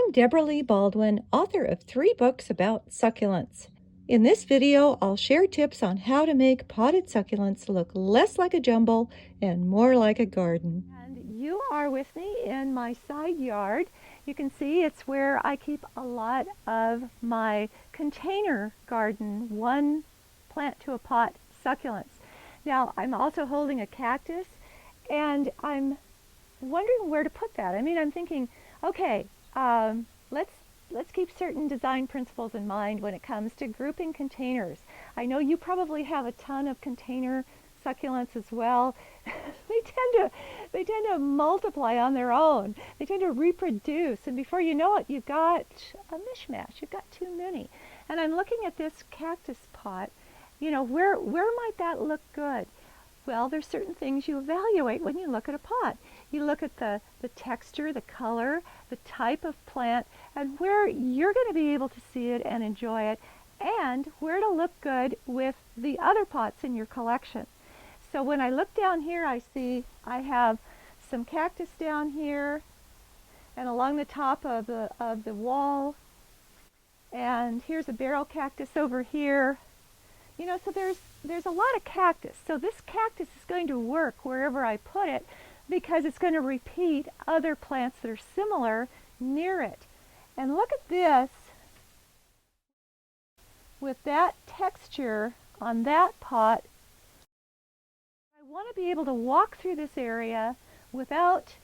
I'm Debra Lee Baldwin, author of 3 books about succulents. In this video, I'll share tips on how to make potted succulents look less like a jumble and more like a garden. And you are with me in my side yard. You can see it's where I keep a lot of my container garden, one plant to a pot succulents. Now, I'm also holding a cactus, and I'm wondering where to put that. I'm thinking, okay, let's keep certain design principles in mind when it comes to grouping containers. I know you probably have a ton of container succulents as well. they tend to multiply on their own. They tend to reproduce, and before you know it, you've got a mishmash. You've got too many. And I'm looking at this cactus pot. You know, where might that look good? Well, there's certain things you evaluate when you look at a pot. You look at the texture, the color, the type of plant, and where you're going to be able to see it and enjoy it, and where it'll look good with the other pots in your collection. So when I look down here, I see I have some cactus down here and along the top of the wall, and here's a barrel cactus over here. You know, so there's a lot of cactus. So this cactus is going to work wherever I put it because it's going to repeat other plants that are similar near it. And look at this. With that texture on that pot, I want to be able to walk through this area without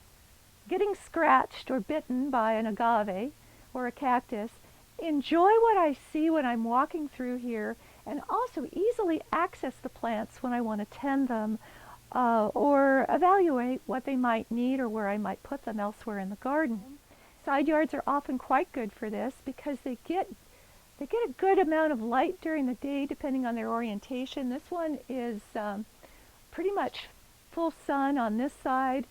getting scratched or bitten by an agave or a cactus. Enjoy what I see when I'm walking through here, and also easily access the plants when I want to tend them or evaluate what they might need or where I might put them elsewhere in the garden. Side yards are often quite good for this because they get a good amount of light during the day depending on their orientation. This one is pretty much full sun on this side,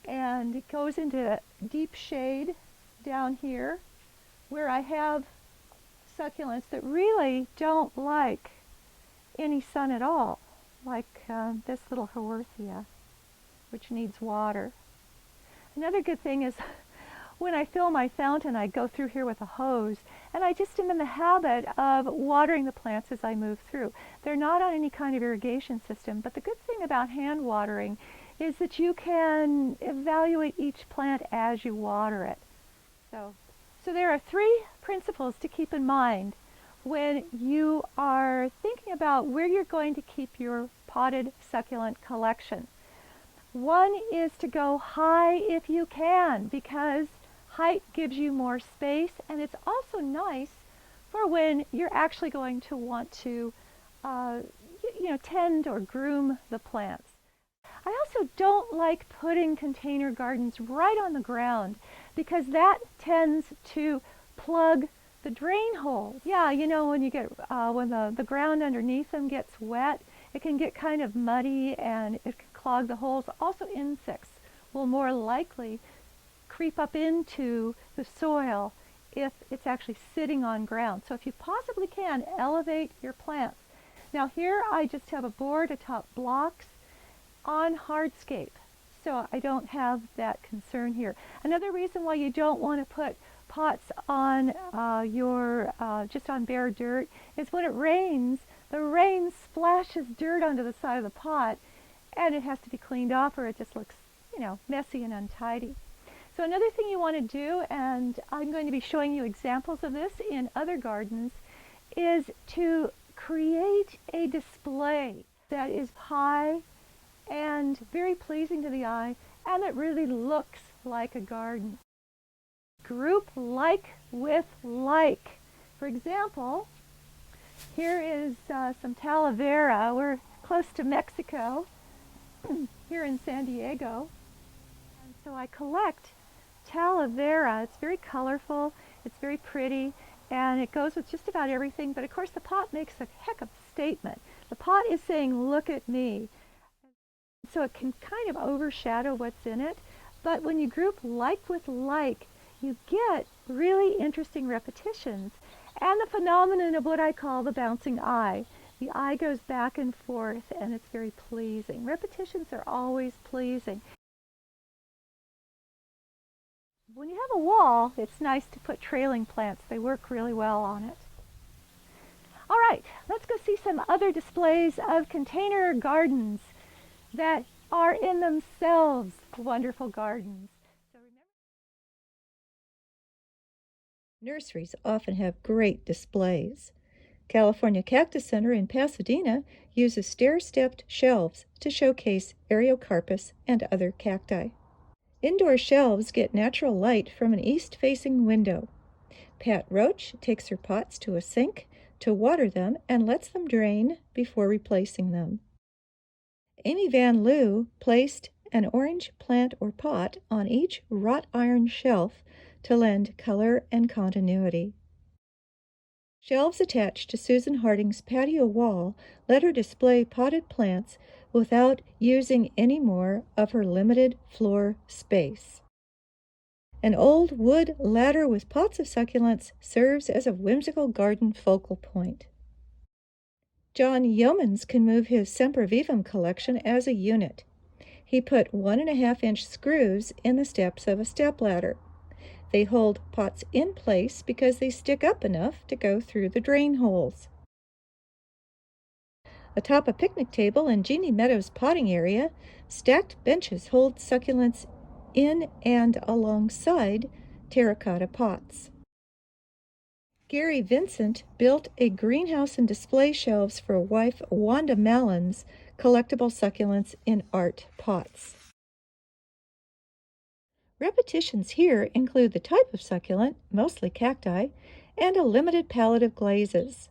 and it goes into deep shade down here where I have succulents that really don't like any sun at all, like this little Haworthia, which needs water. Another good thing is when I fill my fountain, I go through here with a hose, and I just am in the habit of watering the plants as I move through. They're not on any kind of irrigation system, but the good thing about hand watering is that you can evaluate each plant as you water it. So there are 3 principles to keep in mind when you are thinking about where you're going to keep your potted succulent collection. One is to go high if you can, because height gives you more space, and it's also nice for when you're actually going to want to tend or groom the plants. I also don't like putting container gardens right on the ground because that tends to plug the drain holes. Yeah, you know, when you get when the ground underneath them gets wet, it can get kind of muddy and it can clog the holes. Also, insects will more likely creep up into the soil if it's actually sitting on ground. So if you possibly can, elevate your plants. Now here I just have a board atop blocks on hardscape, so I don't have that concern here. Another reason why you don't want to put pots on just on bare dirt is when it rains, the rain splashes dirt onto the side of the pot, and it has to be cleaned off or it just looks, you know, messy and untidy. So another thing you want to do, and I'm going to be showing you examples of this in other gardens, is to create a display that is high and very pleasing to the eye, and it really looks like a garden. Group like with like. For example, here is some talavera. We're close to Mexico, here in San Diego. And so I collect talavera. It's very colorful, it's very pretty, and it goes with just about everything, but of course the pot makes a heck of a statement. The pot is saying, look at me. So it can kind of overshadow what's in it, but when you group like with like, you get really interesting repetitions and the phenomenon of what I call the bouncing eye. The eye goes back and forth, and it's very pleasing. Repetitions are always pleasing. When you have a wall, it's nice to put trailing plants. They work really well on it. All right, let's go see some other displays of container gardens that are in themselves wonderful gardens. Nurseries often have great displays. California Cactus Center in Pasadena uses stair-stepped shelves to showcase Ariocarpus and other cacti. Indoor shelves get natural light from an east-facing window. Pat Roach takes her pots to a sink to water them and lets them drain before replacing them. Amy Van Loo placed an orange plant or pot on each wrought iron shelf to lend color and continuity. Shelves attached to Susan Harding's patio wall let her display potted plants without using any more of her limited floor space. An old wood ladder with pots of succulents serves as a whimsical garden focal point. John Yeomans can move his Sempervivum collection as a unit. He put 1.5-inch screws in the steps of a stepladder. They hold pots in place because they stick up enough to go through the drain holes. Atop a picnic table in Jeannie Meadows' potting area, stacked benches hold succulents in and alongside terracotta pots. Gary Vincent built a greenhouse and display shelves for wife Wanda Mallon's collectible succulents in art pots. Repetitions here include the type of succulent, mostly cacti, and a limited palette of glazes.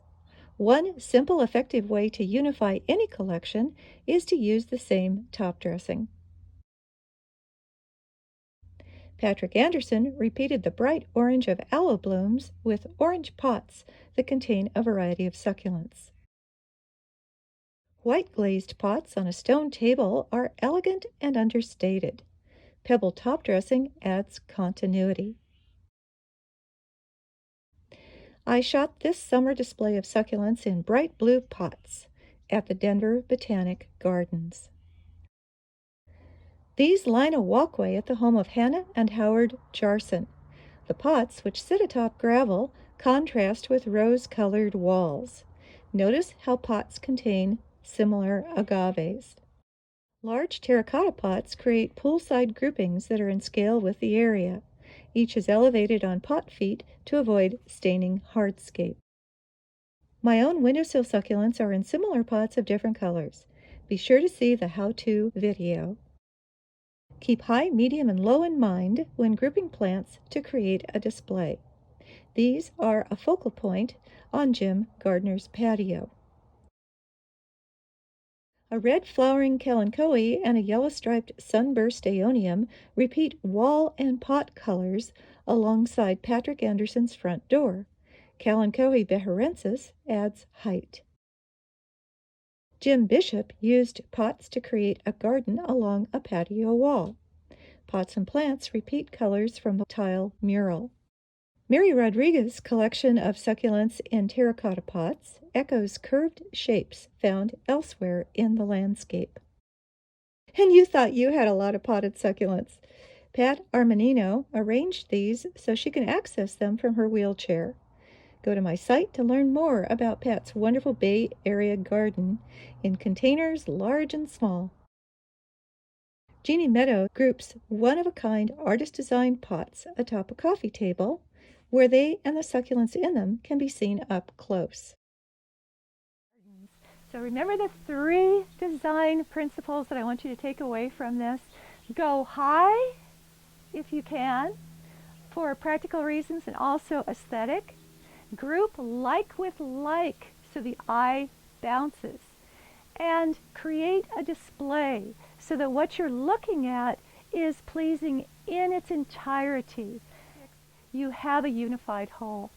One simple, effective way to unify any collection is to use the same top dressing. Patrick Anderson repeated the bright orange of aloe blooms with orange pots that contain a variety of succulents. White glazed pots on a stone table are elegant and understated. Pebble top dressing adds continuity. I shot this summer display of succulents in bright blue pots at the Denver Botanic Gardens. These line a walkway at the home of Hannah and Howard Jarson. The pots, which sit atop gravel, contrast with rose-colored walls. Notice how pots contain similar agaves. Large terracotta pots create poolside groupings that are in scale with the area. Each is elevated on pot feet to avoid staining hardscape. My own windowsill succulents are in similar pots of different colors. Be sure to see the how-to video. Keep high, medium, and low in mind when grouping plants to create a display. These are a focal point on Jim Gardner's patio. A red flowering kalanchoe and a yellow-striped sunburst aeonium repeat wall and pot colors alongside Patrick Anderson's front door. Kalanchoe beharensis adds height. Jim Bishop used pots to create a garden along a patio wall. Pots and plants repeat colors from the tile mural. Mary Rodriguez's collection of succulents in terracotta pots echoes curved shapes found elsewhere in the landscape. And you thought you had a lot of potted succulents. Pat Armanino arranged these so she can access them from her wheelchair. Go to my site to learn more about Pat's wonderful Bay Area garden in containers large and small. Jeannie Meadow groups one-of-a-kind artist-designed pots atop a coffee table where they and the succulents in them can be seen up close. So remember the 3 design principles that I want you to take away from this. Go high if you can for practical reasons and also aesthetic. Group like with like so the eye bounces. And create a display so that what you're looking at is pleasing in its entirety. You have a unified whole.